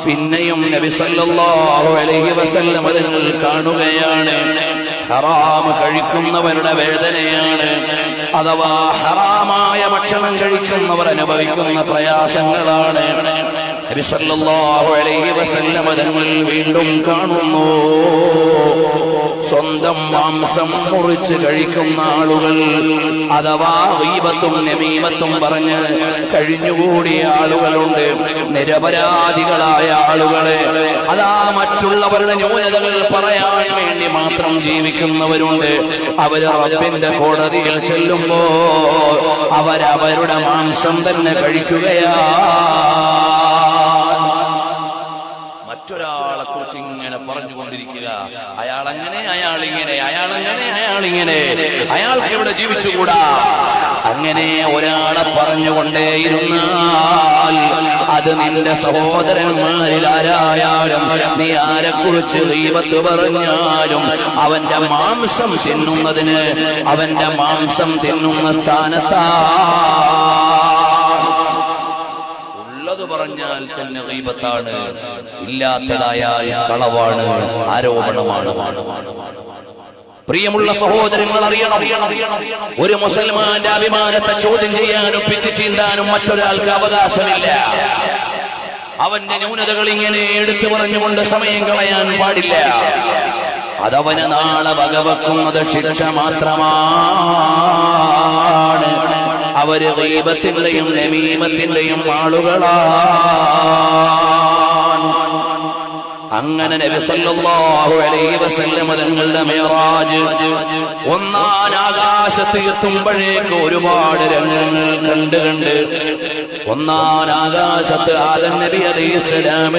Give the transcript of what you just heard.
പിന്നെയും നബി സല്ലല്ലാഹു അലൈഹി വസല്ലം തങ്ങൾ കാണുകയാണ്, ഹറാം കഴിക്കുന്നവരുടെ വേദനയാണ്, അഥവാ ഹറാമായ ഭക്ഷണം കഴിക്കുന്നവർ അനുഭവിക്കുന്ന പ്രയാസങ്ങളാണ്. നബി സല്ലല്ലാഹു അലൈഹി വസല്ലം തങ്ങൾ വീണ്ടും കാണുന്നു, സ്വന്തം മാംസം മുറിച്ച് കഴിക്കുന്ന ആളുകൾ, അഥവാ ഗീബത്തും നമീമത്തും പറഞ്ഞ് കഴിഞ്ഞുകൂടിയ ആളുകളുണ്ട്. നിരപരാധികളായ ആളുകളെ, അതാ മറ്റുള്ളവരുടെ ന്യൂനതകൾ പറയാൻ വേണ്ടി മാത്രം ജീവിക്കുന്നവരുണ്ട്. അവര് റബ്ബിന്റെ കോടതിയിൽ ചെല്ലുമ്പോ അവരവരുടെ മാംസം തന്നെ കഴിക്കുകയാ. മറ്റൊരാളെ കുറിച്ച് ഇങ്ങനെ പറഞ്ഞുകൊണ്ടിരിക്കുക, അയാൾ അങ്ങനെ, അയാൾ ഇങ്ങനെ, അയാളങ്ങനെ, അയാളിങ്ങനെ, അയാൾക്ക് ഇവിടെ ജീവിച്ചുകൂടാ. അങ്ങനെ ഒരാളെ പറഞ്ഞുകൊണ്ടേയിരുന്നാൽ അത് നിന്റെ സഹോദരന്മാരിൽ ആരായാലും, നീ ആരെക്കുറിച്ച് ഗീബത്ത് പറഞ്ഞാലും അവന്റെ മാംസം തിന്നുന്നതിന്, അവന്റെ മാംസം തിന്നുന്ന സ്ഥാനത്താ പറഞ്ഞാൽ തന്നെ ഗീബത്താണ്, ഇല്ലാത്തതായാൽ കളവാണ്, ആരോപണമാണ്. പ്രിയമുള്ള സഹോദരങ്ങൾ, അറിയണം, ഒരു മുസൽമാന്റെ അഭിമാനത്തെ ചോദ്യം ചെയ്യാനും പിച്ച് ചീന്താനും മറ്റൊരാൾക്ക് അവകാശമില്ല. അവന്റെ ന്യൂനതകൾ ഇങ്ങനെ എടുത്തു പറഞ്ഞുകൊണ്ട് സമയം കളയാൻ പാടില്ല. അതവന് നാളെ വകവെക്കുന്നത് ശിക്ഷ മാത്രമാണ്. അവര് ഗീബത്തിന്റെയും നമീമത്തിന്റെയും ആളുകളാണ്. അങ്ങനെ നബി സല്ലല്ലാഹു അലൈഹി വസല്ലം തങ്ങളുടെ മിഅ്റാജ് ഒന്നാം ആകാശത്ത് എത്തുമ്പോഴേക്ക് ഒരുപാട് രംഗങ്ങൾ കണ്ട് ഒന്നാം ആകാശത്ത് ആദം നബി അലൈഹിസ്സലാം